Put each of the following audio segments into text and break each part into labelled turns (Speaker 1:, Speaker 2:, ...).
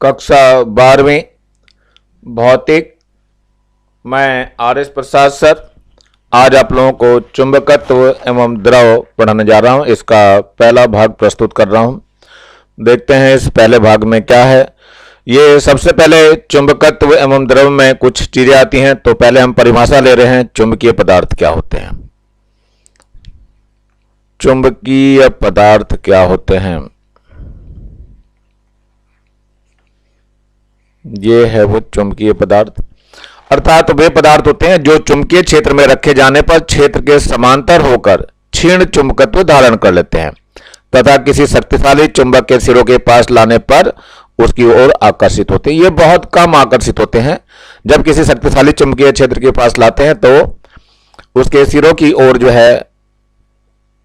Speaker 1: कक्षा 12वीं भौतिक। मैं आर.एस. प्रसाद सर आज आप लोगों को चुंबकत्व एवं द्रव पढ़ाने जा रहा हूं। इसका पहला भाग प्रस्तुत कर रहा हूं। देखते हैं इस पहले भाग में क्या है। ये सबसे पहले चुंबकत्व एवं द्रव में कुछ चीजें आती हैं, तो पहले हम परिभाषा ले रहे हैं। चुंबकीय पदार्थ क्या होते हैं? चुंबकीय पदार्थ क्या होते हैं? ये है वो चुंबकीय पदार्थ, अर्थात वे पदार्थ होते हैं जो चुंबकीय क्षेत्र में रखे जाने पर क्षेत्र के समांतर होकर क्षीण चुंबकत्व धारण कर लेते हैं तथा किसी शक्तिशाली चुंबक के सिरों के पास लाने पर उसकी ओर आकर्षित होते हैं। ये बहुत कम आकर्षित होते हैं। जब किसी शक्तिशाली चुंबकीय क्षेत्र के पास लाते हैं तो उसके सिरों की ओर जो है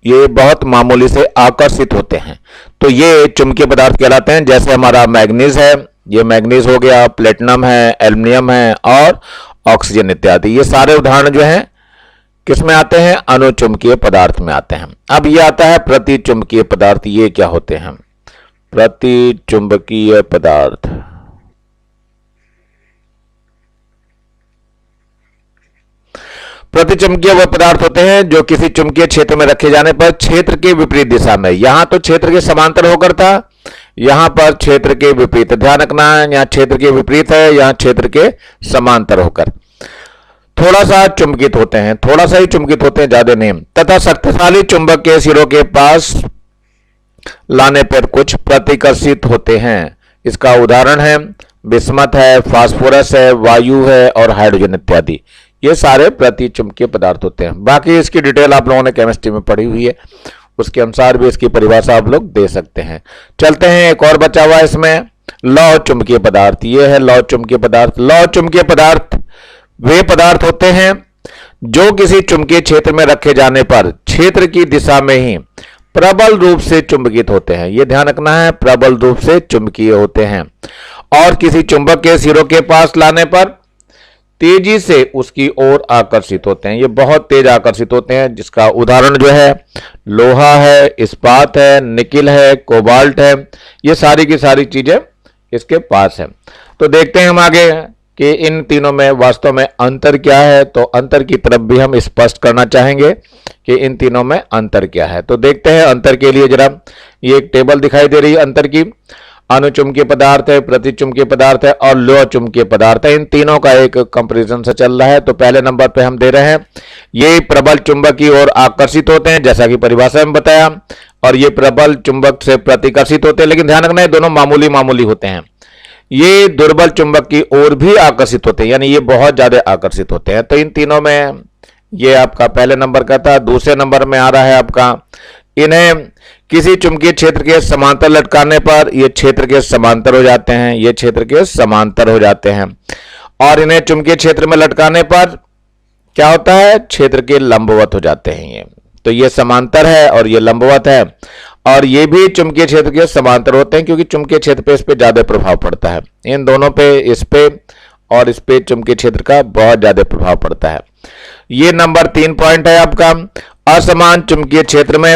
Speaker 1: ये बहुत मामूली से आकर्षित होते हैं, तो ये चुंबकीय पदार्थ कहलाते हैं। जैसे हमारा मैग्नीज है, ये मैग्नीज हो गया, प्लेटिनम है, एल्युमिनियम है और ऑक्सीजन इत्यादि। ये सारे उदाहरण जो हैं किस में आते हैं? अनुचुंबकीय पदार्थ में आते हैं। अब ये आता है प्रतिचुंबकीय पदार्थ। ये क्या होते हैं? प्रतिचुंबकीय पदार्थ प्रतिचुंबकीय वह पदार्थ होते हैं जो किसी चुंबकीय क्षेत्र में रखे जाने पर क्षेत्र के विपरीत दिशा में, यहां तो क्षेत्र के समांतर होकर था, यहां पर क्षेत्र के विपरीत, ध्यान रखना है, यहां क्षेत्र के विपरीत है, यहां क्षेत्र के समांतर होकर थोड़ा सा चुंबकित होते हैं, थोड़ा सा ही चुंबकित होते हैं, ज्यादा नहीं, तथा शक्तिशाली चुंबक के सिरों के पास लाने पर कुछ प्रतिकर्षित होते हैं। इसका उदाहरण है बिस्मथ है, फास्फोरस है, वायु है और हाइड्रोजन इत्यादि। ये सारे प्रतिचुंबकीय पदार्थ होते हैं। बाकी इसकी डिटेल आप लोगों ने केमिस्ट्री में पढ़ी हुई है, उसके अनुसार भी इसकी परिभाषा आप लोग दे सकते हैं। चलते हैं, एक और बचा हुआ इसमें, लौह चुंबकीय पदार्थ। ये है लौह चुंबकीय पदार्थ। लौह चुंबकीय पदार्थ वे पदार्थ होते हैं जो किसी चुंबकीय क्षेत्र में रखे जाने पर क्षेत्र की दिशा में ही प्रबल रूप से चुंबकित होते हैं। यह ध्यान रखना है, प्रबल रूप से चुंबकीय होते हैं और किसी चुंबक के सिरों के पास लाने पर तेजी से उसकी ओर आकर्षित होते हैं। ये बहुत तेज आकर्षित होते हैं, जिसका उदाहरण जो है लोहा है, इस्पात है, निकिल है, कोबाल्ट है। ये सारी की सारी चीजें इसके पास है। तो देखते हैं हम आगे कि इन तीनों में वास्तव में अंतर क्या है। तो अंतर की तरफ भी हम स्पष्ट करना चाहेंगे कि इन तीनों में अंतर क्या है। तो देखते हैं अंतर के लिए जरा, ये एक टेबल दिखाई दे रही है अंतर की। अनुचुंबकीय पदार्थ है, प्रतिचुंबकीय पदार्थ है और लौह चुंबकीय पदार्थ है। इन तीनों का एक कंपैरिजन से चल रहा है। तो पहले नंबर पे हम दे रहे हैं, ये प्रबल चुंबक की ओर आकर्षित होते हैं, जैसा कि परिभाषा में बताया, और ये प्रबल चुंबक से प्रतिकर्षित होते हैं। लेकिन ध्यान रखना है, दोनों मामूली मामूली होते हैं। ये दुर्बल चुंबक की ओर भी आकर्षित होते हैं, यानी ये बहुत ज्यादा आकर्षित होते हैं। तो इन तीनों में ये आपका पहले नंबर का था। दूसरे नंबर में आ रहा है आपका, इन्हें किसी चुंबकीय क्षेत्र के समांतर लटकाने पर ये क्षेत्र के समांतर हो जाते हैं, ये क्षेत्र के समांतर हो जाते हैं। और इन्हें चुंबकीय क्षेत्र में लटकाने पर क्या होता है? क्षेत्र के लंबवत हो जाते हैं। ये तो ये समांतर है और ये लंबवत है, और ये भी चुंबकीय क्षेत्र के समांतर होते हैं, क्योंकि चुंबकीय क्षेत्र पे इस पे ज्यादा प्रभाव पड़ता है। इन दोनों पे, इस पे और इस पे चुंबकीय क्षेत्र का बहुत ज्यादा प्रभाव पड़ता है। ये नंबर 3 पॉइंट है आपका। असमान चुंबकीय क्षेत्र में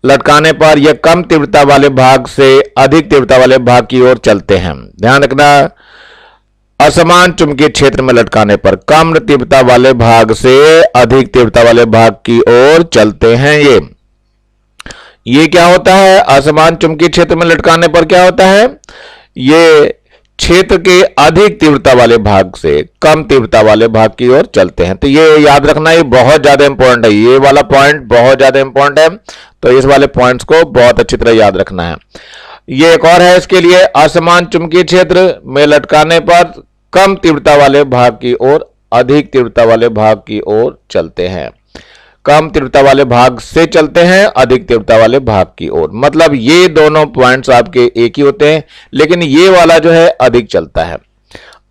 Speaker 1: लटकाने पर यह कम तीव्रता वाले भाग से अधिक तीव्रता वाले भाग की ओर चलते हैं। ध्यान रखना, असमान चुंबकीय क्षेत्र में लटकाने पर कम तीव्रता वाले भाग से अधिक तीव्रता वाले भाग की ओर चलते हैं। ये क्या होता है? असमान चुंबकीय क्षेत्र में लटकाने पर क्या होता है? ये क्षेत्र के अधिक तीव्रता वाले भाग से कम तीव्रता वाले भाग की ओर चलते हैं। तो ये याद रखना, ये बहुत ज्यादा इंपॉर्टेंट है। ये वाला पॉइंट बहुत ज्यादा इंपॉर्टेंट है, तो इस वाले पॉइंट्स को बहुत अच्छी तरह याद रखना है। ये एक और है इसके लिए, असमान चुंबकीय क्षेत्र में लटकाने पर कम तीव्रता वाले भाग की ओर अधिक तीव्रता वाले भाग की ओर चलते हैं। कम तीव्रता वाले भाग से चलते हैं अधिक तीव्रता वाले भाग की ओर। मतलब ये दोनों पॉइंट्स आपके एक ही होते हैं, लेकिन ये वाला जो है अधिक चलता है।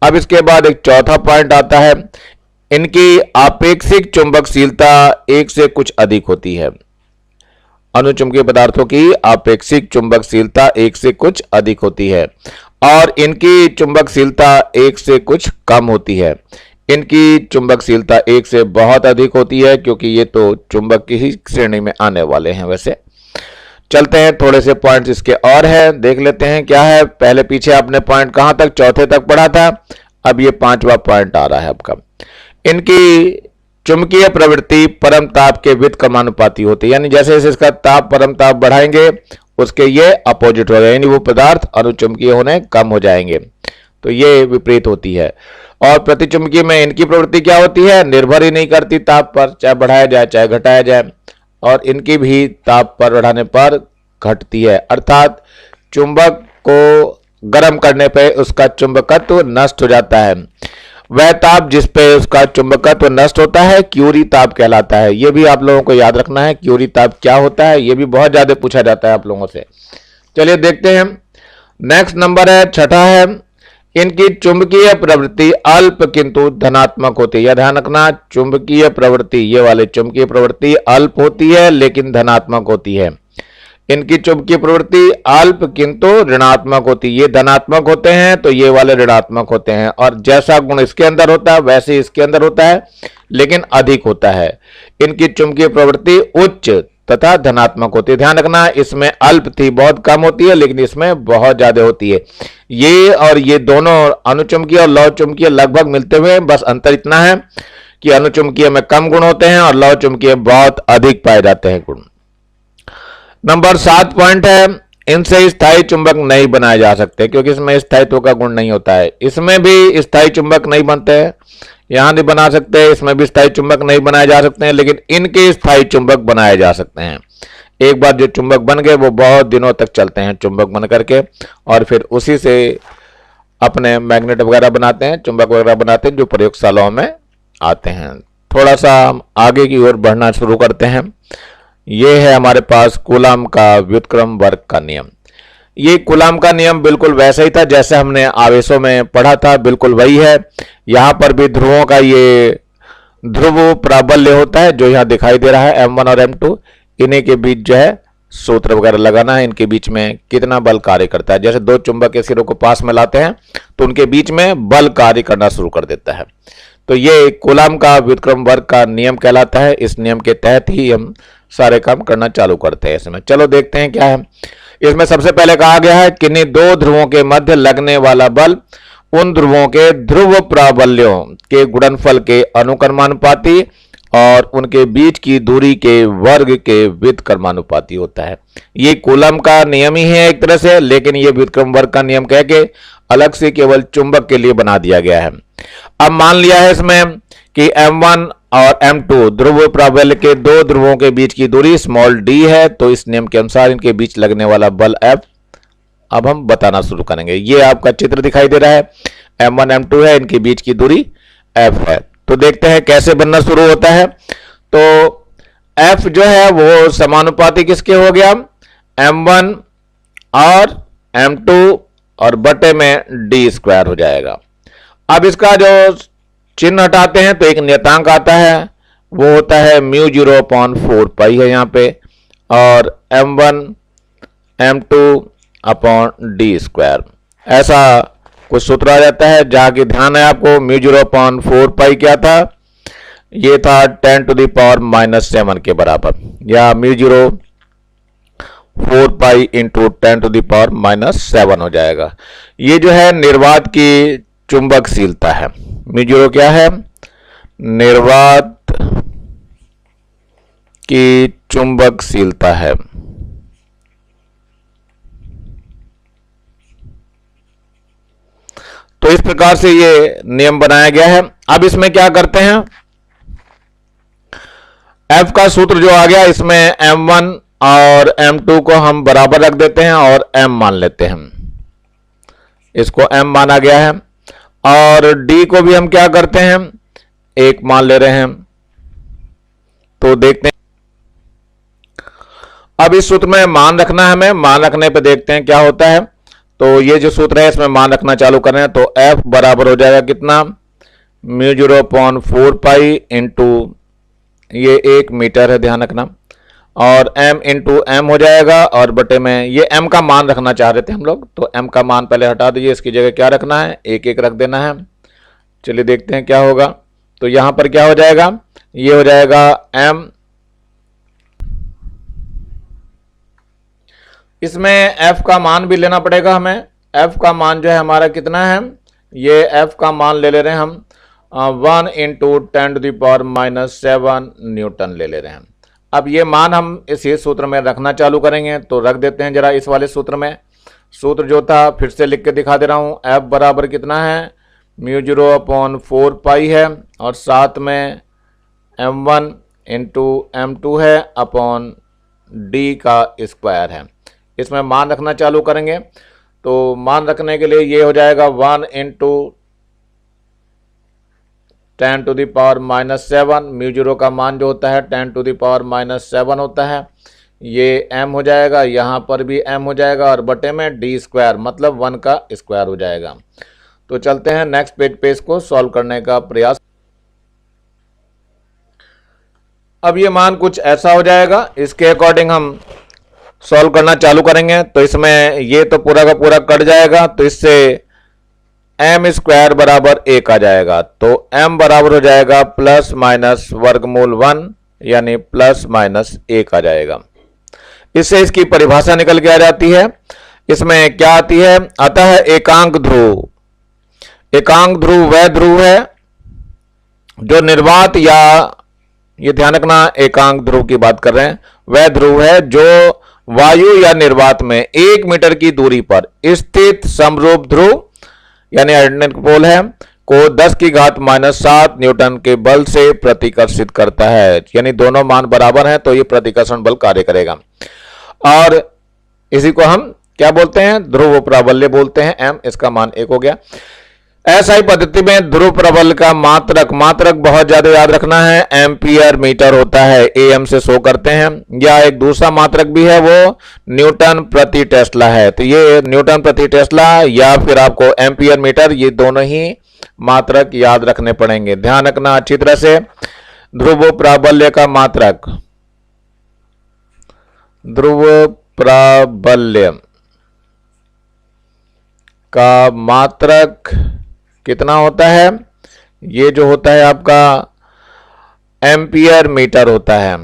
Speaker 1: अब इसके बाद एक चौथा पॉइंट आता है, इनकी आपेक्षिक चुंबकशीलता एक से कुछ अधिक होती है। अनुचुंबकीय पदार्थों की आपेक्षिक चुंबकशीलता एक से कुछ अधिक होती है और इनकी चुंबकशीलता एक से कुछ कम होती है। इनकी चुंबकशीलता एक से बहुत अधिक होती है, क्योंकि ये तो चुंबक की ही श्रेणी में आने वाले हैं। वैसे चलते हैं, थोड़े से पॉइंट्स इसके और हैं, देख लेते हैं क्या है। पहले पीछे आपने पॉइंट कहां तक, चौथे तक पढ़ा था, अब ये पांचवा पॉइंट आ रहा है आपका। इनकी चुंबकीय प्रवृत्ति परम ताप के व्युत्क्रमानुपाती होती है, यानी जैसे जैसे इसका ताप परम ताप बढ़ाएंगे उसके ये अपोजिट हो गए, यानी वो पदार्थ अनुचुंबकीय होने कम हो जाएंगे, तो ये विपरीत होती है। और प्रतिचुंबकीय में इनकी प्रवृत्ति क्या होती है, निर्भर ही नहीं करती ताप पर, चाहे बढ़ाया जाए चाहे घटाया जाए, और इनकी भी ताप पर बढ़ाने पर घटती है, अर्थात चुंबक को गर्म करने पर उसका चुंबकत्व नष्ट हो जाता है। वह ताप जिस पे उसका चुंबकत्व नष्ट होता है क्यूरी ताप कहलाता है। यह भी आप लोगों को याद रखना है, क्यूरी ताप क्या होता है, यह भी बहुत ज्यादा पूछा जाता है आप लोगों से। चलिए देखते हैं, नेक्स्ट नंबर है, छठा है, इनकी चुंबकीय प्रवृत्ति अल्प किंतु धनात्मक होती है। यह ध्यान रखना, चुंबकीय प्रवृत्ति, ये वाले चुंबकीय प्रवृत्ति अल्प होती है लेकिन धनात्मक होती है। इनकी चुंबकीय प्रवृत्ति अल्प किंतु ऋणात्मक होती है, ये धनात्मक होते हैं तो ये वाले ऋणात्मक होते हैं, और जैसा गुण इसके अंदर होता है वैसे इसके अंदर होता है लेकिन अधिक होता है। इनकी चुंबकीय प्रवृत्ति उच्च तथा धनात्मक होती है। ध्यान रखना, इसमें अल्प थी, बहुत कम होती है, लेकिन इसमें बहुत ज्यादा होती है। ये और ये दोनों अनुचुंबकीय और लौह चुंबकीय लगभग मिलते हुए, बस अंतर इतना है कि अनुचुंबकीय में कम गुण होते हैं और लौह चुंबकीय बहुत अधिक पाए जाते हैं गुण। नंबर 7 पॉइंट है, इनसे स्थायी चुंबक नहीं बनाए जा सकते, क्योंकि इसमें स्थायित्व का गुण नहीं होता है। इसमें भी स्थायी चुंबक नहीं बनते हैं, यहां नहीं बना सकते, इसमें भी स्थायी चुंबक नहीं बनाए जा सकते हैं, लेकिन इनके स्थायी चुंबक बनाए जा सकते हैं। एक बार जो चुंबक बन गए वो बहुत दिनों तक चलते हैं चुंबक बन करके, और फिर उसी से अपने मैग्नेट वगैरह बनाते हैं, चुंबक वगैरह बनाते हैं, जो प्रयोगशालाओं में आते हैं। थोड़ा सा हम आगे की ओर बढ़ना शुरू करते हैं। ये है हमारे पास कूलाम का व्युत्क्रम वर्ग का नियम। ये कूलाम का नियम बिल्कुल वैसा ही था जैसे हमने आवेशों में पढ़ा था, बिल्कुल वही है। यहां पर भी ध्रुवों का ये ध्रुव प्राबल्य होता है जो यहां दिखाई दे रहा है, M1 और M2, इन्हीं के बीच जो है सूत्र वगैरह लगाना है, इनके बीच में कितना बल कार्य करता है। जैसे दो चुंबक के सिरों को पास में लाते हैं तो उनके बीच में बल कार्य करना शुरू कर देता है, तो ये कूलाम का व्युत्क्रम वर्ग का नियम कहलाता है। इस नियम के तहत ही हम सारे काम करना चालू करते हैं इसमें। चलो देखते हैं क्या है। इसमें सबसे पहले कहा गया है, किन्हीं दो ध्रुवों के मध्य लगने वाला बल उन ध्रुवों के ध्रुव प्राबल्यों के गुणनफल के अनुक्रमानुपाती और उनके बीच की दूरी के वर्ग के व्युत्क्रमानुपाती होता है। ये कूलम का नियम ही है एक तरह से, लेकिन ये व्युत्क्रम वर्ग का नियम कह के अलग से केवल चुंबक के लिए बना दिया गया है। अब मान लिया है इसमें कि M1 और M2 ध्रुव प्राबल्य के दो ध्रुवों के बीच की दूरी स्मॉल d है, तो इस नियम के अनुसार इनके बीच लगने वाला बल F अब हम बताना शुरू करेंगे। ये आपका चित्र दिखाई दे रहा है, M1 M2 है, इनके बीच की दूरी F है। तो देखते हैं कैसे बनना शुरू होता है। तो F जो है वो समानुपाती किसके हो गया, M1 और M2 और बटे में d² हो जाएगा। अब इसका जो चिन्ह हटाते हैं तो एक नियतांक आता है, वो होता है μ0/4 है यहाँ पे, और M1 M2 अपॉन d², ऐसा कुछ सूत्र आ जाता है। जहां की ध्यान है आपको, μ0/4 क्या था, ये था 10⁻⁻7 के बराबर, या μ0 4 इंटू 10⁻⁻7 हो जाएगा। ये जो है निर्वात की चुंबकशीलता है। μ0 क्या है, निर्वात की चुंबकशीलता है। तो इस प्रकार से ये नियम बनाया गया है। अब इसमें क्या करते हैं, F का सूत्र जो आ गया, इसमें M1 और M2 को हम बराबर रख देते हैं और M मान लेते हैं, इसको M माना गया है। और D को भी हम क्या करते हैं, 1 मान ले रहे हैं। तो देखते हैं, अब इस सूत्र में मान रखना है हमें, मान रखने पे देखते हैं क्या होता है। तो ये जो सूत्र है इसमें मान रखना चालू कर रहे हैं, तो F बराबर हो जाएगा कितना, μ0/4 इंटू ये 1 मीटर है, ध्यान रखना, और M इंटू M हो जाएगा, और बटे में ये M का मान रखना चाह रहे थे हम लोग, तो M का मान पहले हटा दीजिए, इसकी जगह क्या रखना है, 1 रख देना है। चलिए देखते हैं क्या होगा। तो यहां पर क्या हो जाएगा, ये हो जाएगा M इसमें एफ का मान भी लेना पड़ेगा हमें। एफ का मान जो है हमारा कितना है, ये एफ का मान ले रहे हैं हम 1 इंटू 10⁻⁻7 न्यूटन ले रहे हैं। अब ये मान हम इसी सूत्र में रखना चालू करेंगे, तो रख देते हैं जरा इस वाले सूत्र में। सूत्र जो था फिर से लिख के दिखा दे रहा हूँ। एफ बराबर कितना है, μ0/4 है और साथ में m1 इंटू m2 है अपॉन डी का स्क्वायर है। इसमें मान रखना चालू करेंगे, तो मान रखने के लिए ये हो जाएगा 1 इंटू 10⁻⁻7। μ0 का मान जो होता है 10⁻⁻7 होता है, ये m हो जाएगा, यहाँ पर भी m हो जाएगा और बटे में डी स्क्वायर मतलब 1 का स्क्वायर हो जाएगा। तो चलते हैं नेक्स्ट पेज पे इसको सॉल्व करने का प्रयास। अब ये मान कुछ ऐसा हो जाएगा, इसके अकॉर्डिंग हम सॉल्व करना चालू करेंगे। तो इसमें ये तो पूरा का पूरा कट जाएगा, तो इससे m स्क्वायर बराबर 1 आ जाएगा। तो m बराबर हो जाएगा प्लस माइनस वर्गमूल 1 यानी प्लस माइनस 1 आ जाएगा। इससे इसकी परिभाषा निकल के आ जाती है। इसमें क्या आती है, अतः एकांक ध्रुव, एकांक ध्रुव वह ध्रुव है जो निर्वात, या ये ध्यान रखना एकांक ध्रुव की बात कर रहे हैं, वह ध्रुव है जो वायु या निर्वात में 1 मीटर की दूरी पर स्थित समरूप ध्रुव यानी आइडेंटिकल पोल है को 10⁻⁻7 न्यूटन के बल से प्रतिकर्षित करता है। यानी दोनों मान बराबर हैं तो ये प्रतिकर्षण बल कार्य करेगा। और इसी को हम क्या बोलते हैं, ध्रुव प्राबल्य बोलते हैं। m इसका मान 1 हो गया। ऐसा ही पद्धति में ध्रुव प्रबल का मात्रक, मात्रक बहुत ज्यादा याद रखना है, एम्पियर मीटर होता है, am से शो करते हैं। या एक दूसरा मात्रक भी है, वो न्यूटन प्रति टेस्ला है। तो ये न्यूटन प्रति टेस्ला या फिर आपको एम्पियर मीटर, ये दोनों ही मात्रक याद रखने पड़ेंगे। ध्यान रखना अच्छी तरह से। ध्रुव प्राबल्य का मात्रक, ध्रुव प्राबल्य का मात्रक कितना होता है, ये जो होता है आपका एम्पियर मीटर होता है,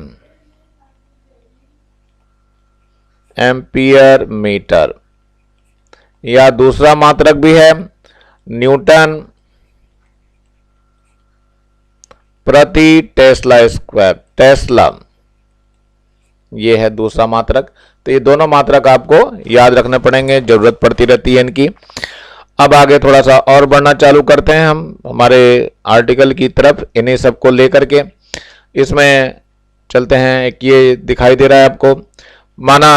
Speaker 1: एम्पियर मीटर। या दूसरा मात्रक भी है न्यूटन प्रति टेस्ला स्क्वायर, टेस्ला, ये है दूसरा मात्रक। तो ये दोनों मात्रक आपको याद रखने पड़ेंगे, जरूरत पड़ती रहती है इनकी। अब आगे थोड़ा सा और बढ़ना चालू करते हैं हम हमारे आर्टिकल की तरफ, इन्हीं सबको लेकर के इसमें चलते हैं। एक ये दिखाई दे रहा है आपको, माना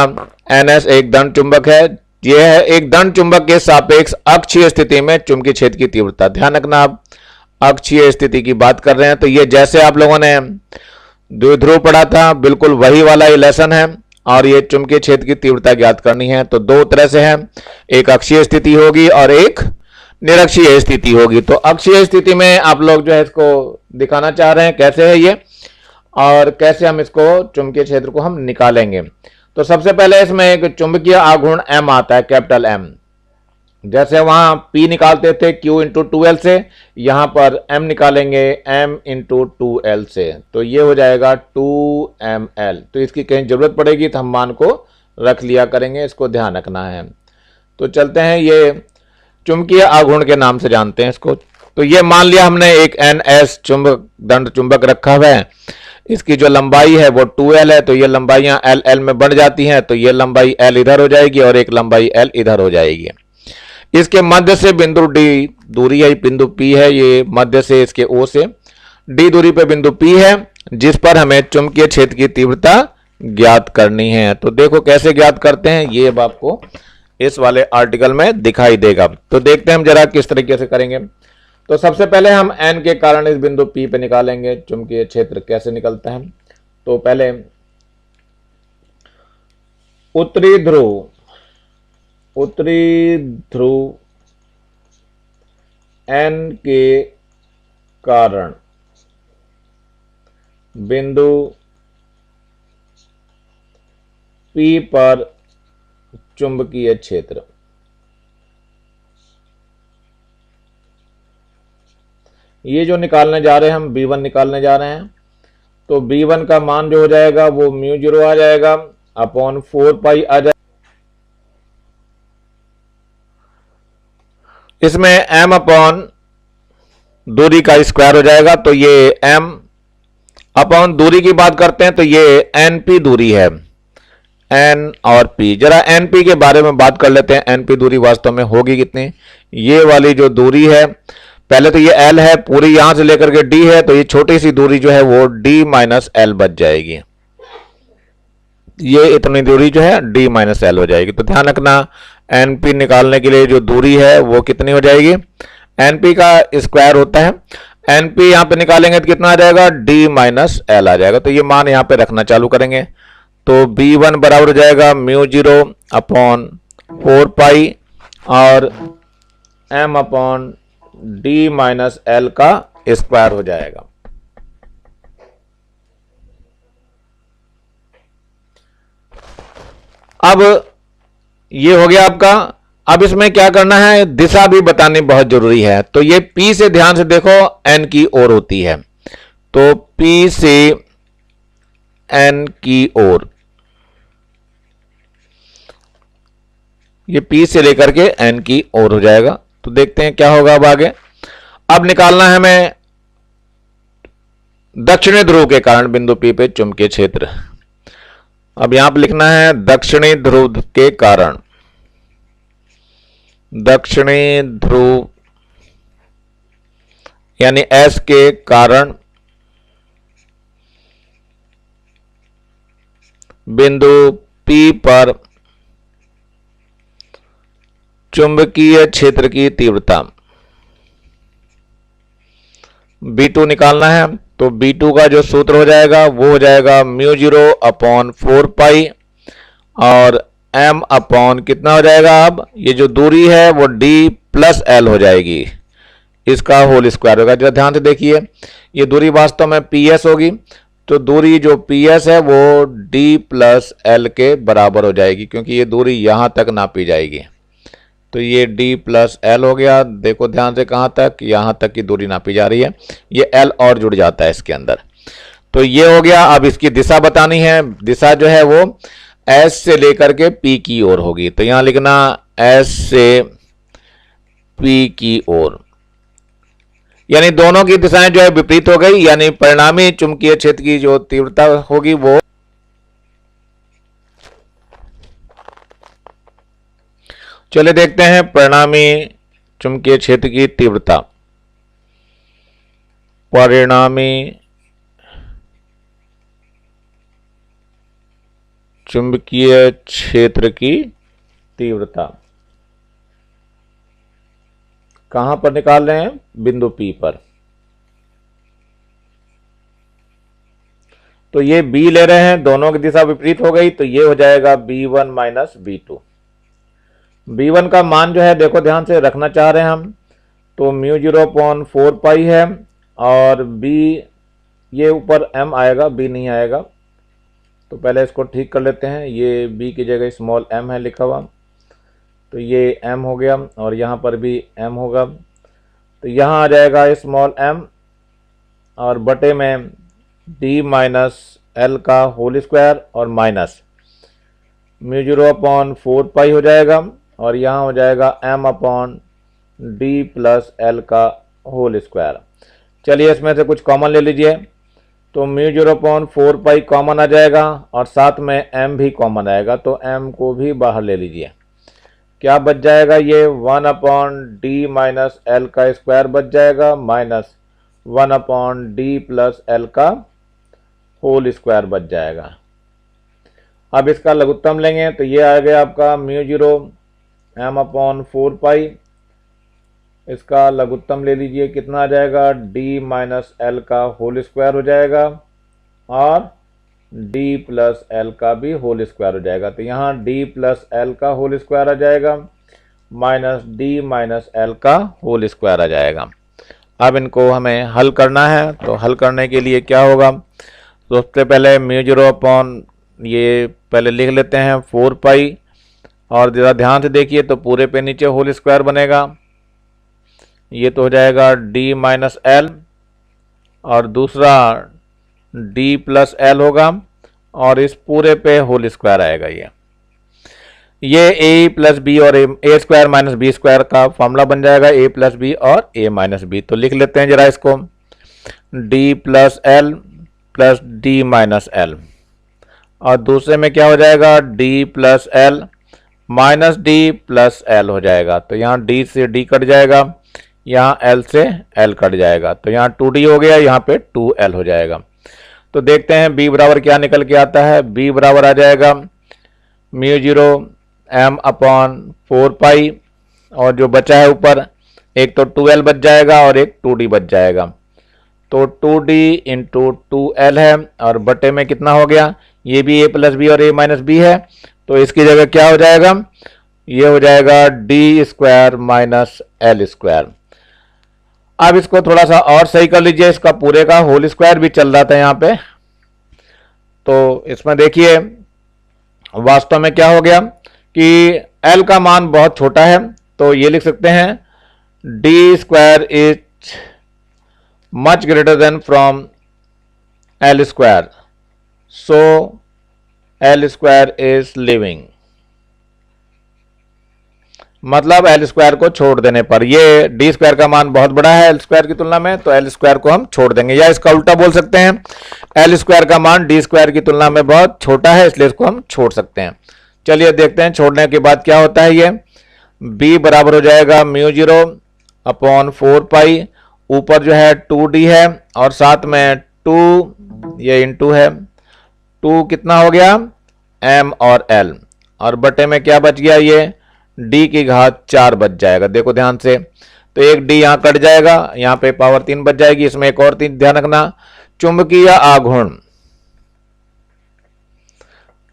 Speaker 1: NS एक दंड चुंबक है। यह है एक दंड चुंबक के सापेक्ष अक्षीय स्थिति में चुंबकीय क्षेत्र की तीव्रता। ध्यान रखना, आप अक्षीय स्थिति की बात कर रहे हैं, तो ये जैसे आप लोगों ने द्विध्रुव पढ़ा था, बिल्कुल वही वाला ये लेसन है। और ये चुंबकीय क्षेत्र की तीव्रता ज्ञात करनी है, तो दो तरह से है, एक अक्षीय स्थिति होगी और एक निरक्षीय स्थिति होगी। तो अक्षीय स्थिति में आप लोग जो है इसको दिखाना चाह रहे हैं कैसे है ये, और कैसे हम इसको चुंबकीय क्षेत्र को हम निकालेंगे। तो सबसे पहले इसमें एक चुंबकीय आघूर्ण M आता है, कैपिटल M। जैसे वहां P निकालते थे Q इंटू 2L से, यहां पर M निकालेंगे M इंटू 2L से, तो ये हो जाएगा 2mL। तो इसकी कहीं जरूरत पड़ेगी तो हम मान को रख लिया करेंगे, इसको ध्यान रखना है। तो चलते हैं, ये चुंबकीय आघूर्ण के नाम से जानते हैं इसको। तो ये मान लिया हमने एक NS चुंबक, दंड चुंबक रखा हुआ है, इसकी जो लंबाई है वो 2L है, तो ये लंबाइयां L में बढ़ जाती हैं, तो ये लंबाई L इधर हो जाएगी और एक लंबाई L इधर हो जाएगी। इसके मध्य से बिंदु D दूरी है, बिंदु P है, ये मध्य से इसके O से D दूरी पे बिंदु P है, जिस पर हमें चुंबकीय क्षेत्र की तीव्रता ज्ञात करनी है। तो देखो कैसे ज्ञात करते हैं, ये अब आपको इस वाले आर्टिकल में दिखाई देगा। तो देखते हैं हम जरा किस तरीके से करेंगे। तो सबसे पहले हम N के कारण इस बिंदु P पे निकालेंगे चुंबकीय क्षेत्र कैसे निकलता है। तो पहले उत्तरी ध्रुव, उत्तरी ध्रुव N के कारण बिंदु P पर चुंबकीय क्षेत्र। ये जो निकालने जा रहे हैं हम B1 निकालने जा रहे हैं, तो B1 का मान जो हो जाएगा वो μ0 आ जाएगा अपॉन 4 पाई आ जाएगा। इसमें m अपॉन दूरी का स्क्वायर हो जाएगा, तो ये m अपॉन दूरी की बात करते हैं तो ये np दूरी है, n और p। जरा np के बारे में बात कर लेते हैं। np दूरी वास्तव में होगी कितनी, ये वाली जो दूरी है, पहले तो ये l है, पूरी यहां से लेकर के d है, तो ये छोटी सी दूरी जो है वो d माइनस एल बच जाएगी। ये इतनी दूरी जो है d माइनस एल हो जाएगी। तो ध्यान रखना np निकालने के लिए जो दूरी है वो कितनी हो जाएगी, np का स्क्वायर होता है, np यहां पे निकालेंगे तो कितना आ जाएगा, d माइनस एल आ जाएगा। तो ये मान यहां पे रखना चालू करेंगे, तो b1 बराबर हो जाएगा म्यू 0 अपॉन 4 पाई और m upon d minus L का स्क्वायर हो जाएगा। अब ये हो गया आपका। अब इसमें क्या करना है, दिशा भी बतानी बहुत जरूरी है। तो ये P से ध्यान से देखो N की ओर होती है, तो P से N की ओर, ये P से लेकर के N की ओर हो जाएगा। तो देखते हैं क्या होगा अब आगे। अब निकालना है हमें दक्षिणी ध्रुव के कारण बिंदु P पे चुंबकीय क्षेत्र। अब यहां पर लिखना है दक्षिणी ध्रुव के कारण, दक्षिणी ध्रुव यानी S के कारण बिंदु P पर चुंबकीय क्षेत्र की तीव्रता B2 निकालना है। तो B2 का जो सूत्र हो जाएगा वो हो जाएगा म्यू 0 अपॉन 4 पाई और m अपॉन कितना हो जाएगा, अब ये जो दूरी है वो d प्लस एल हो जाएगी, इसका होल स्क्वायर होगा। जरा ध्यान से देखिए, ये दूरी वास्तव में PS होगी, तो दूरी जो PS है वो d प्लस एल के बराबर हो जाएगी, क्योंकि ये दूरी यहां तक नापी जाएगी। तो ये d प्लस एल हो गया। देखो ध्यान से, कहां तक, यहां तक की दूरी नापी जा रही है, ये l और जुड़ जाता है इसके अंदर। तो ये हो गया। अब इसकी दिशा बतानी है, दिशा जो है वो S से लेकर के P की ओर होगी। तो यहां लिखना S से P की ओर, यानी दोनों की दिशाएं जो है विपरीत हो गई, यानी परिणामी चुंबकीय क्षेत्र की जो तीव्रता होगी वो, चलिए देखते हैं परिणामी चुंबकीय क्षेत्र की तीव्रता। परिणामी चुंबकीय क्षेत्र की तीव्रता कहां पर निकाल रहे हैं, बिंदु P पर। तो ये B ले रहे हैं, दोनों की दिशा विपरीत हो गई, तो ये हो जाएगा B1 माइनस B2। B1 का मान जो है देखो ध्यान से रखना चाह रहे हैं हम, तो म्यू 0 अपॉन 4 पाई है और B, ये ऊपर M आएगा, B नहीं आएगा, तो पहले इसको ठीक कर लेते हैं। ये B की जगह स्मॉल m है लिखा हुआ, तो ये m हो गया और यहाँ पर भी m होगा, तो यहाँ आ जाएगा स्मॉल m और बटे में d माइनस एल का होल स्क्वायर और माइनस म्यू 0 अपॉन 4 पाई हो जाएगा और यहाँ हो जाएगा m upon d plus L का होल स्क्वायर। चलिए इसमें से कुछ कॉमन ले लीजिए, तो म्यू 0 अपॉन 4 पाई कॉमन आ जाएगा और साथ में m भी कॉमन आएगा, तो m को भी बाहर ले लीजिए। क्या बच जाएगा, ये 1 अपॉन डी माइनस एल का स्क्वायर बच जाएगा minus 1 upon D plus L का होल स्क्वायर बच जाएगा। अब इसका लघुत्तम लेंगे तो ये आ गया आपका म्यू 0 m अपॉन 4 पाई, इसका लघुत्तम ले लीजिए, कितना आ जाएगा, d माइनस एल का होल स्क्वायर हो जाएगा और d प्लस एल का भी होल स्क्वायर हो जाएगा। तो यहाँ d प्लस एल का होल स्क्वायर आ जाएगा माइनस d माइनस एल का होल स्क्वायर आ जाएगा। अब इनको हमें हल करना है, तो हल करने के लिए क्या होगा, तो सबसे पहले म्यू 0 अपॉन ये पहले लिख लेते हैं 4 पाई और ज़रा ध्यान से देखिए तो पूरे पे नीचे होल स्क्वायर बनेगा, ये तो हो जाएगा d माइनस एल और दूसरा d प्लस एल होगा और इस पूरे पे होल स्क्वायर आएगा। ये ए प्लस बी और ए स्क्वायर माइनस बी स्क्वायर का फॉर्मूला बन जाएगा, ए प्लस बी और ए माइनस बी। तो लिख लेते हैं जरा इसको, D plus L plus D minus L, और दूसरे में क्या हो जाएगा, D plus L minus D plus L हो जाएगा। तो यहाँ डी से डी कट जाएगा, यहाँ एल से एल कट जाएगा, तो यहाँ 2d हो गया, यहाँ पे 2l हो जाएगा। तो देखते हैं b बराबर क्या निकल के आता है। b बराबर आ जाएगा म्यू 0 m अपॉन 4 पाई, और जो बचा है ऊपर एक तो 2l बच जाएगा और एक 2d बच जाएगा। तो 2d इंटू 2l है, और बटे में कितना हो गया, ये भी a प्लस बी और a माइनस बी है, तो इसकी जगह क्या हो जाएगा, ये हो जाएगा D square minus L square. अब इसको थोड़ा सा और सही कर लीजिए, इसका पूरे का होल स्क्वायर भी चल रहा था यहाँ पे। तो इसमें देखिए वास्तव में क्या हो गया कि एल का मान बहुत छोटा है, तो ये लिख सकते हैं D square is much greater than from L square, so L square is living. मतलब एल स्क्वायर को छोड़ देने पर, ये डी स्क्वायर का मान बहुत बड़ा है एल स्क्वायर की तुलना में, तो एल स्क्वायर को हम छोड़ देंगे, या इसका उल्टा बोल सकते हैं एल स्क्वायर का मान डी स्क्वायर की तुलना में बहुत छोटा है, इसलिए इसको हम छोड़ सकते हैं। चलिए देखते हैं छोड़ने के बाद क्या होता है। ये b बराबर हो जाएगा म्यू 0 अपॉन 4 पाई, ऊपर जो है 2d है और साथ में 2 ये इंटू है, 2 कितना हो गया m और l, और बटे में क्या बच गया, ये d की घात 4 बच जाएगा। देखो ध्यान से, तो एक d यहां कट जाएगा, यहां पे पावर 3 बच जाएगी, इसमें एक और 3 ध्यान रखना, चुंबकीय आघूर्ण,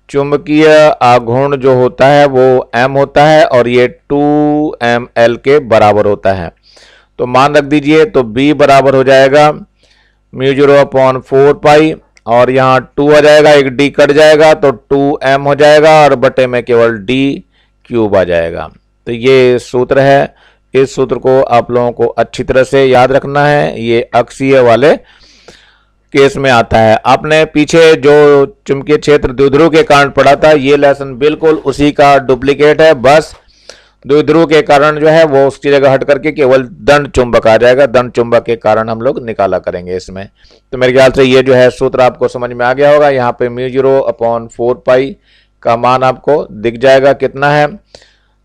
Speaker 1: चुंबकीय आघूर्ण जो होता है वो m होता है और ये 2ml के बराबर होता है। तो मान रख दीजिए, तो b बराबर हो जाएगा म्यू 0 अपॉन 4 पाई, और यहाँ 2 आ जाएगा, एक d कट जाएगा तो 2m हो जाएगा, और बटे में केवल d क्यूब आ जाएगा। तो ये सूत्र है, इस सूत्र को आप लोगों को अच्छी तरह से याद रखना है, ये अक्षीय वाले केस में आता है। आपने पीछे जो चुंबकीय क्षेत्र द्विध्रुव के कारण पढ़ा था, ये लेसन बिल्कुल उसी का डुप्लीकेट है, बस द्विध्रुव के कारण जो है वो उसकी जगह हट करके केवल दंड चुंबक आ जाएगा, दंड चुंबक के कारण हम लोग निकाला करेंगे इसमें। तो मेरे ख्याल से ये जो है सूत्र आपको समझ में आ गया होगा। यहाँ पे म्यू 0 अपॉन 4 पाई का मान आपको दिख जाएगा, कितना है,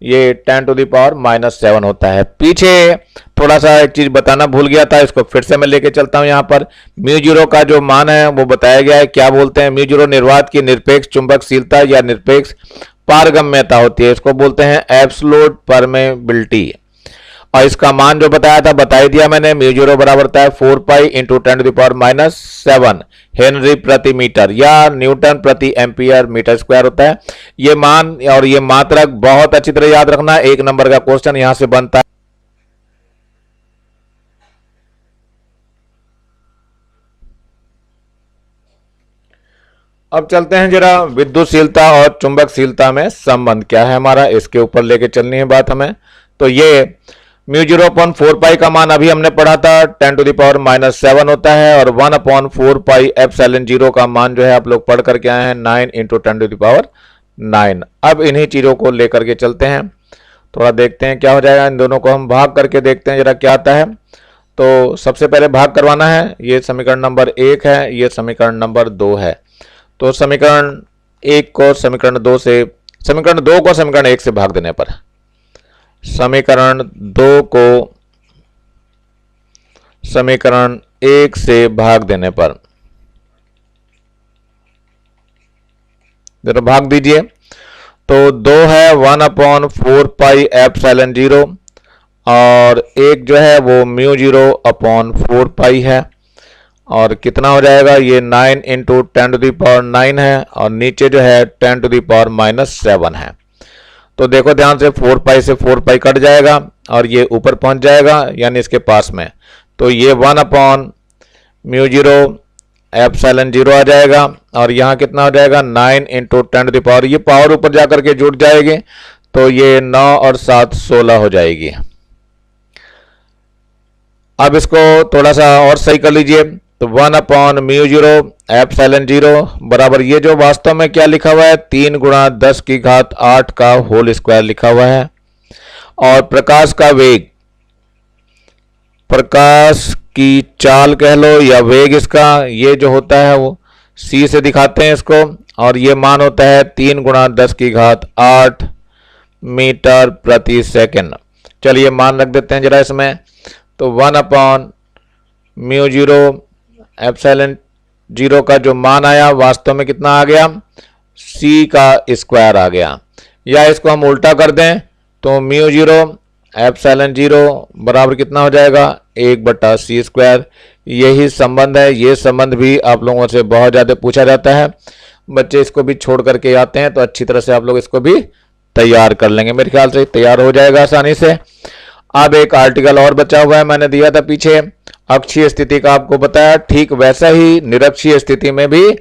Speaker 1: ये 10⁻⁻7 होता है। पीछे थोड़ा सा एक चीज बताना भूल गया था, इसको फिर से मैं लेके चलता हूं। यहाँ पर म्यू 0 का जो मान है वो बताया गया है, क्या बोलते हैं, म्यू 0 निर्वात की निरपेक्ष चुंबकशीलता या निरपेक्ष पारगम्यता होती है, इसको बोलते हैं एब्सोल्यूट परमेबिलिटी। और इसका मान जो बताया था बता ही दिया मैंने, म्यू 0 बराबर होता है 4 पाई इंटू 10⁻⁻7 हेनरी प्रति मीटर या न्यूटन प्रति एम्पियर मीटर स्क्वायर होता है। ये मान और ये मात्रक बहुत अच्छी तरह याद रखना, 1 नंबर का क्वेश्चन यहां से बनता है। अब चलते हैं जरा विद्युतशीलता और चुंबकशीलता में संबंध क्या है हमारा, इसके ऊपर लेके चलनी है बात हमें। तो ये म्यू 0/4 पाई का मान अभी हमने पढ़ा था 10⁻⁻7 होता है, और 1/4 पाई एप्सिलॉन 0 का मान जो है आप लोग पढ़ करके आए हैं 9 × 10⁹। अब इन्हीं चीजों को लेकर के चलते हैं, थोड़ा देखते हैं क्या हो जाएगा। इन दोनों को हम भाग करके देखते हैं जरा क्या आता है। तो सबसे पहले भाग करवाना है, ये समीकरण नंबर 1 है, ये समीकरण नंबर 2 है। तो समीकरण 1 को समीकरण 2 से, समीकरण 2 को समीकरण 1 से भाग देने पर, समीकरण 2 को समीकरण 1 से भाग देने पर, जरा भाग दीजिए। तो 2 है 1/4 पाई एप्सिलॉन 0, और एक जो है वो म्यू 0/4 पाई है, और कितना हो जाएगा, ये 9 × 10⁹ है, और नीचे जो है 10⁻⁻7 है। तो देखो ध्यान से, 4 पाई से 4 पाई कट जाएगा और ये ऊपर पहुंच जाएगा यानी इसके पास में, तो ये 1/μ 0 एप्सिलॉन 0 आ जाएगा, और यहाँ कितना हो जाएगा 9 × 10⁻, ये पावर ऊपर जाकर के जुड़ जाएगी, तो ये 9 और 7 16 हो जाएगी। अब इसको थोड़ा सा और सही कर लीजिए, तो 1/μ0 एप्सिलॉन 0 बराबर ये जो वास्तव में क्या लिखा हुआ है 3 गुणा 10 की घात 8 का होल स्क्वायर लिखा हुआ है। और प्रकाश का वेग, प्रकाश की चाल कह लो या वेग इसका, ये जो होता है वो c से दिखाते हैं इसको, और ये मान होता है 3 गुणा 10 की घात 8 मीटर प्रति सेकंड। चलिए मान रख देते हैं जरा इसमें। तो 1/μ0 एप्सिलॉन 0 का जो मान आया वास्तव में कितना आ गया, c का स्क्वायर आ गया। या इसको हम उल्टा कर दें तो μ0 एप्सिलॉन 0 बराबर कितना हो जाएगा 1/c²। यही संबंध है। ये संबंध भी आप लोगों से बहुत ज़्यादा पूछा जाता है, बच्चे इसको भी छोड़ करके आते हैं, तो अच्छी तरह से आप लोग इसको भी तैयार कर लेंगे। मेरे ख्याल से तैयार हो जाएगा आसानी से। अब एक आर्टिकल और बचा हुआ है, मैंने दिया था पीछे, अक्षीय स्थिति का आपको बताया। ठीक वैसा ही निरक्षीय स्थिति में भी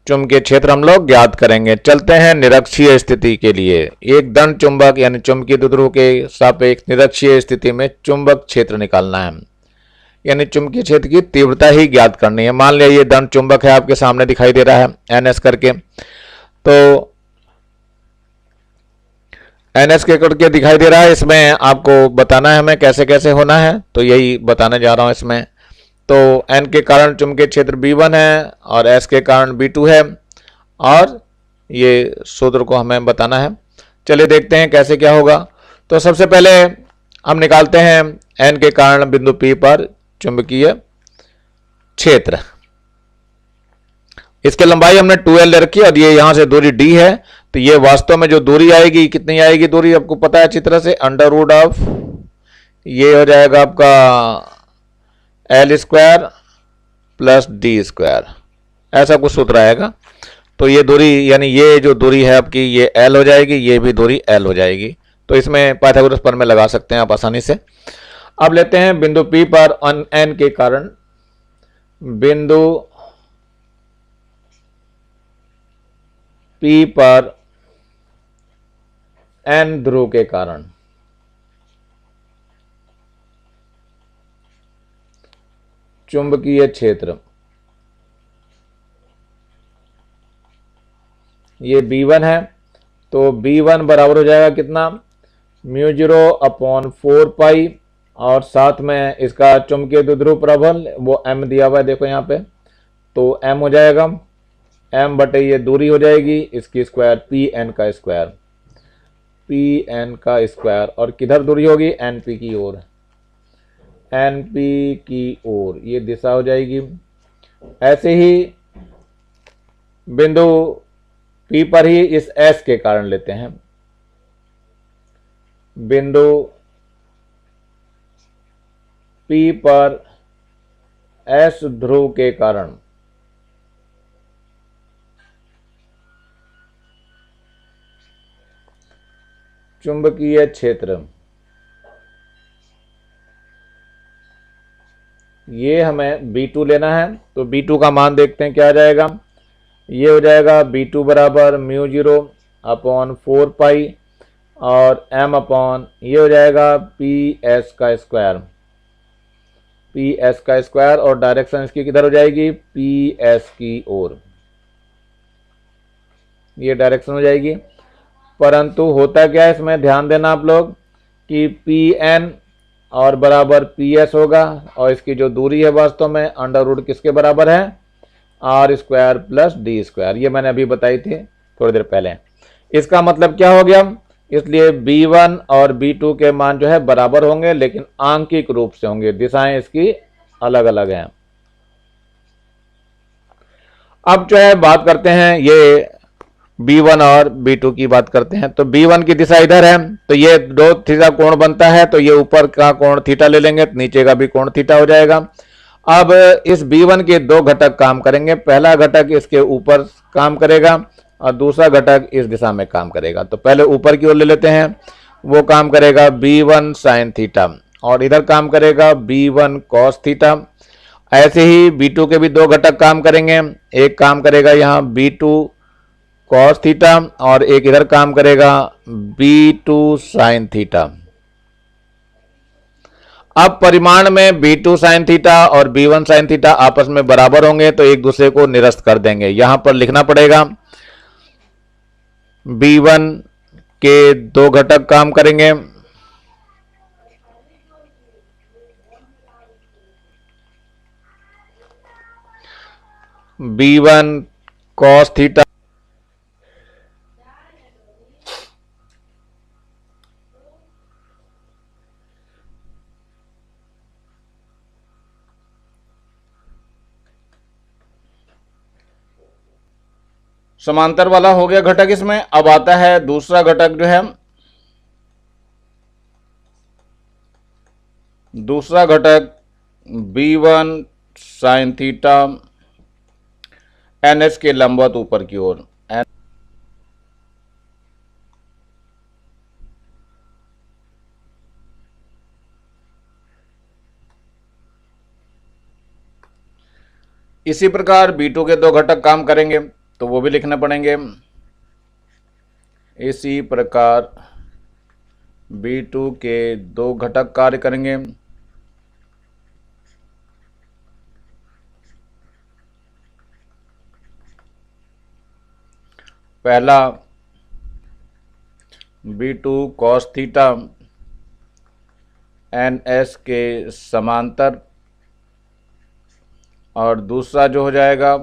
Speaker 1: चुंबकीय क्षेत्र हम लोग ज्ञात करेंगे। चलते हैं निरक्षीय स्थिति के लिए। एक दंड चुंबक यानी चुंबकीय द्विध्रुव के सापेक्ष निरक्षीय स्थिति में चुंबक क्षेत्र निकालना है, यानी चुंबकीय क्षेत्र की तीव्रता ही ज्ञात करनी है। मान लिया ये दंड चुंबक है, आपके सामने दिखाई दे रहा है NS करके, तो NS के करके दिखाई दे रहा है। इसमें आपको बताना है हमें कैसे कैसे होना है, तो यही बताने जा रहा हूं इसमें। तो N के कारण चुंबकीय क्षेत्र B1 है और S के कारण B2 है, और ये सूत्र को हमें बताना है। चलिए देखते हैं कैसे क्या होगा। तो सबसे पहले हम निकालते हैं N के कारण बिंदु P पर चुंबकीय क्षेत्र। इसकी लंबाई हमने 2L ले रखी है और ये यहां से दूरी D है, तो ये वास्तव में जो दूरी आएगी, कितनी आएगी दूरी आपको पता है अच्छी तरह से, √, ये हो जाएगा आपका L² प्लस D², ऐसा कुछ सूत्र आएगा। तो ये दूरी यानी ये जो दूरी है आपकी ये L हो जाएगी, ये भी दूरी L हो जाएगी। तो इसमें पाइथागोरस प्रमेय लगा सकते हैं आप आसानी से। अब लेते हैं बिंदु P पर N के कारण, बिंदु P पर N ध्रुव के कारण चुंबकीय क्षेत्र, ये B1 है, तो B1 बराबर हो जाएगा कितना, μ0/4π, और साथ में इसका चुंबकीय द्विध्रुव प्रबल वो m दिया हुआ है, देखो यहाँ पे, तो m हो जाएगा, m बटे ये दूरी हो जाएगी इसकी स्क्वायर, Pn का स्क्वायर, Pn का स्क्वायर, और किधर दूरी होगी, Np की ओर, Np की ओर, ये दिशा हो जाएगी। ऐसे ही बिंदु P पर ही इस S के कारण लेते हैं, बिंदु P पर S ध्रुव के कारण चुंबकीय क्षेत्र, ये हमें B2 लेना है। तो B2 का मान देखते हैं क्या आ जाएगा, ये हो जाएगा B2 बराबर μ0/4π और m/, ये हो जाएगा PS का स्क्वायर, PS का स्क्वायर, और डायरेक्शन इसकी किधर हो जाएगी, PS की ओर, ये डायरेक्शन हो जाएगी। परंतु होता क्या है इसमें, ध्यान देना आप लोग कि Pn और बराबर PS होगा, और इसकी जो दूरी है वास्तव में √ किसके बराबर है, R² प्लस D², ये मैंने अभी बताई थी थोड़ी देर पहले। इसका मतलब क्या हो गया, इसलिए B1 और B2 के मान जो है बराबर होंगे, लेकिन आंकिक रूप से होंगे, दिशाएं इसकी अलग अलग हैं। अब जो है बात करते हैं ये B1 और B2 की बात करते हैं। तो B1 की दिशा इधर है, तो ये 2 थीटा कोण बनता है, तो ये ऊपर का कोण थीटा ले लेंगे, तो नीचे का भी कोण थीटा हो जाएगा। अब इस B1 के 2 घटक काम करेंगे, पहला घटक इसके ऊपर काम करेगा और दूसरा घटक इस दिशा में काम करेगा। तो पहले ऊपर की ओर ले लेते हैं, वो काम करेगा B1 sin थीटा, और इधर काम करेगा B1 cos थीटा। ऐसे ही B2 के भी 2 घटक काम करेंगे, एक काम करेगा यहाँ B2 cos थीटा और एक इधर काम करेगा B2 sin थीटा। अब परिमाण में b2 साइन थीटा और b1 साइन थीटा आपस में बराबर होंगे तो एक दूसरे को निरस्त कर देंगे। यहां पर लिखना पड़ेगा b1 के दो घटक काम करेंगे, b1 cos थीटा समांतर वाला हो गया घटक। इसमें अब आता है दूसरा घटक जो है, दूसरा घटक b1 sine theta N S के लंबवत ऊपर की ओर। इसी प्रकार b2 के दो घटक काम करेंगे तो वो भी लिखने पड़ेंगे। इसी प्रकार b2 के दो घटक कार्य करेंगे, पहला b2 cos theta N S के समांतर और दूसरा जो हो जाएगा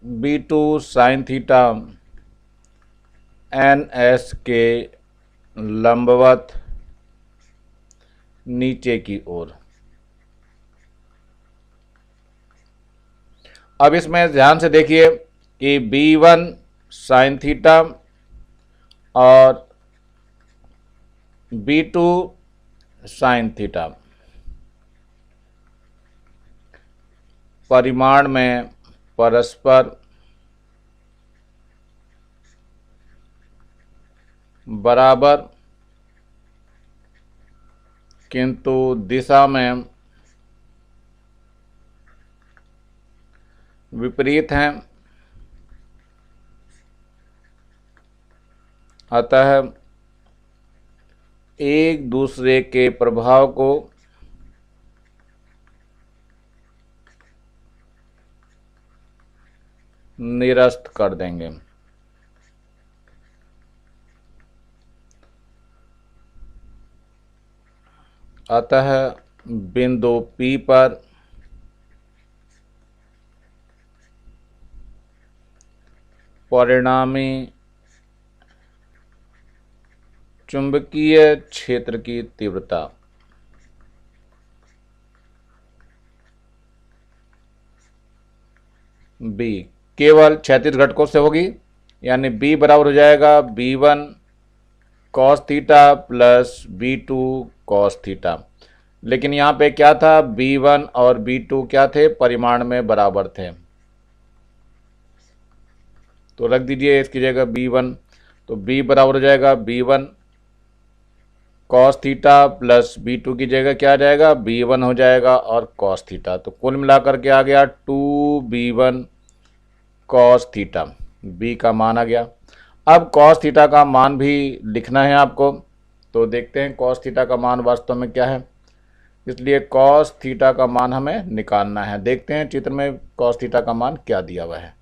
Speaker 1: b2 sine theta N S के लंबवत नीचे की ओर। अब इसमें ध्यान से देखिए कि b1 साइन थीटा और b2 साइन थीटा परिमाण में परस्पर बराबर किंतु दिशा में विपरीत हैं, अतः एक दूसरे के प्रभाव को निरस्त कर देंगे। अतः बिंदु P पर परिणामी चुंबकीय क्षेत्र की तीव्रता B केवल क्षैतिज घटकों से होगी, यानी B बराबर हो जाएगा b1 cos theta plus b2 cos theta. लेकिन यहाँ पे क्या था, b1 और b2 क्या थे, परिमाण में बराबर थे, तो रख दीजिए इसकी जगह b1। तो b बराबर हो जाएगा b1 cos theta plus b2 की जगह क्या आ जाएगा, b1 हो जाएगा और cos थीटा। तो कुल मिलाकर के आ गया 2b1 cos थीटा, b का मान आ गया। अब cos थीटा का मान भी लिखना है आपको, तो देखते हैं cos थीटा का मान वास्तव में क्या है। इसलिए cos थीटा का मान हमें निकालना है। देखते हैं चित्र में cos थीटा का मान क्या दिया हुआ है।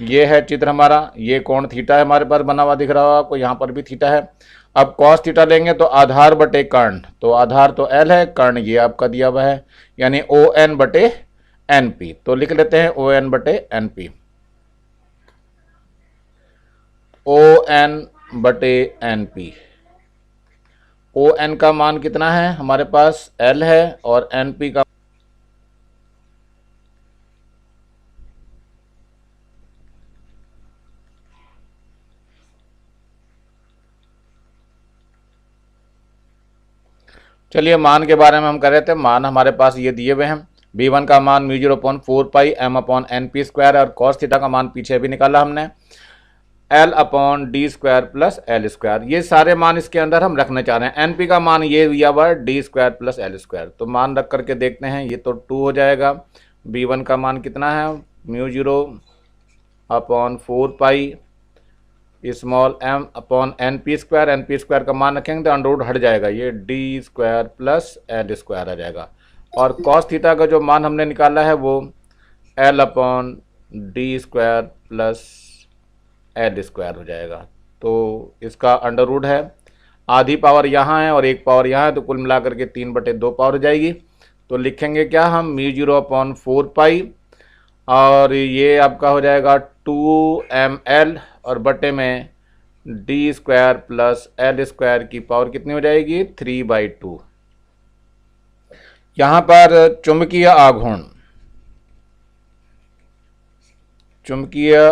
Speaker 1: ये है चित्र हमारा, ये कोण थीटा है हमारे पास बना हुआ दिख रहा होगा आपको, यहाँ पर भी थीटा है। अब cos थीटा लेंगे तो आधार बटे कर्ण, तो आधार तो L है, कर्ण ये आपका दिया हुआ है, यानी ON बटे NP। तो लिख लेते हैं ON बटे NP। ON बटे NP, ON का मान कितना है हमारे पास, L है, और NP का चलिए मान के बारे में हम कर रहे थे। मान हमारे पास ये दिए हुए हैं, b1 का मान μ0/4 पाई m/np स्क्वायर, और cos थीटा का मान पीछे भी निकाला हमने L/d² प्लस L²। ये सारे मान इसके अंदर हम रखने चाह रहे हैं। NP का मान ये दिया हुआ है d² प्लस L², तो मान रख करके देखते हैं, ये तो 2 हो जाएगा। b1 का मान कितना है, μ0/4 pi small m upon N P square का मान रखेंगे तो अंडर रूट हट जाएगा, ये D square plus L square आ जाएगा। और कॉस थीटा का जो मान हमने निकाला है वो L upon D square plus L square हो जाएगा। तो इसका अंडर रूट है, आधी पावर यहाँ है और एक पावर यहाँ है, तो कुल मिलाकर के 3/2 पावर हो जाएगी। तो लिखेंगे क्या हम, म्यू 0 अपॉन 4 पाई, और ये आपका हो जाएगा 2ml और बटे में D square plus L square की पावर कितनी हो जाएगी, 3/2। यहाँ पर चुंबकीय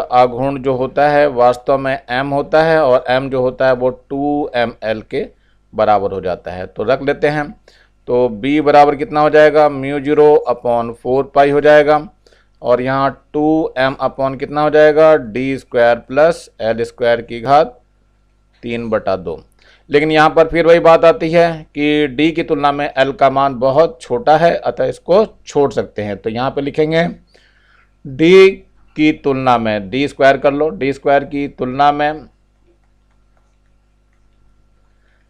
Speaker 1: आघूर्ण जो होता है वास्तव में m होता है, और m जो होता है वो 2ml के बराबर हो जाता है। तो रख लेते हैं, तो b बराबर कितना हो जाएगा, म्यू 0 अपॉन 4 पाई हो जाएगा, और यहाँ 2m अपॉन कितना हो जाएगा, D square plus L square की घात 3/2। लेकिन यहाँ पर फिर वही बात आती है कि d की तुलना में l का मान बहुत छोटा है, अतः इसको छोड़ सकते हैं। तो यहाँ पे लिखेंगे d की तुलना में, डी स्क्वायर कर लो, डी स्क्वायर की तुलना में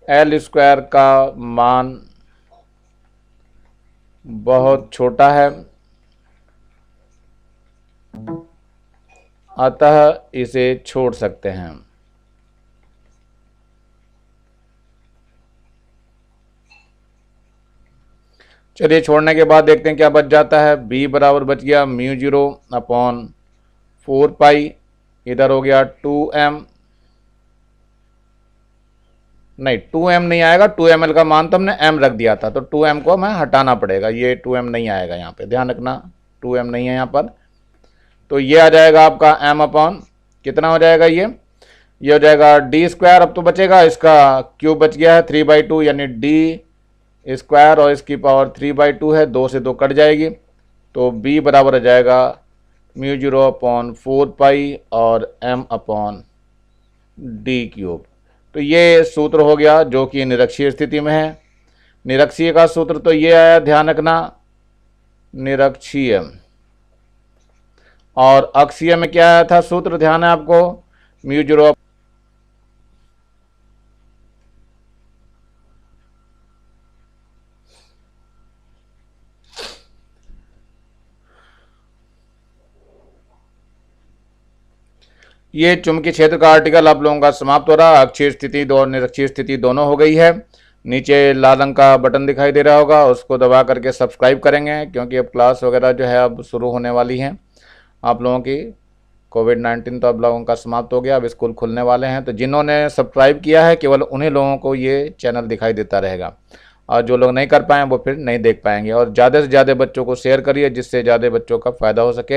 Speaker 1: एल स्क्वायर का मान बहुत छोटा है, अतः इसे छोड़ सकते हैं। चलिए छोड़ने के बाद देखते हैं क्या बच जाता है। b बराबर बच गया म्यू 0 अपॉन 4 पाई, इधर हो गया 2m, नहीं 2m नहीं आएगा, 2ml का मान तो हमने m रख दिया था, तो 2m को हमें हटाना पड़ेगा, ये 2m नहीं आएगा, यहाँ पे ध्यान रखना 2m नहीं है यहाँ पर। तो ये आ जाएगा आपका m अपॉन कितना हो जाएगा, ये हो जाएगा डी स्क्वायर। अब तो बचेगा, इसका क्यूब बच गया है 3/2, यानी डी स्क्वायर और इसकी पावर 3/2 है, 2 से 2 कट जाएगी, तो b बराबर हो जाएगा म्यू 0 अपॉन 4 पाई और m अपॉन डी क्यूब। तो ये सूत्र हो गया जो कि निरक्षीय स्थिति में है। निरक्षीय का सूत्र तो ये आया, ध्यान रखना, निरक्षीय। और अक्षीय में क्या आया था सूत्र, ध्यान है आपको, म्यू 0 ये चुंबकीय क्षेत्र का आर्टिकल आप लोगों का समाप्त हो रहा। अक्षीय स्थिति और निरक्षीय स्थिति दोनों हो गई है। नीचे लाल रंग का बटन दिखाई दे रहा होगा, उसको दबा करके सब्सक्राइब करेंगे, क्योंकि अब क्लास वगैरह जो है अब शुरू होने वाली हैं आप लोगों की। कोविड-19 तो अब लोगों का समाप्त हो गया, अब स्कूल खुलने वाले हैं। तो जिन्होंने सब्सक्राइब किया है केवल उन्हीं लोगों को ये चैनल दिखाई देता रहेगा, और जो लोग नहीं कर पाए वो फिर नहीं देख पाएंगे। और ज़्यादा से ज़्यादा बच्चों को शेयर करिए, जिससे ज़्यादा बच्चों का फ़ायदा हो सके।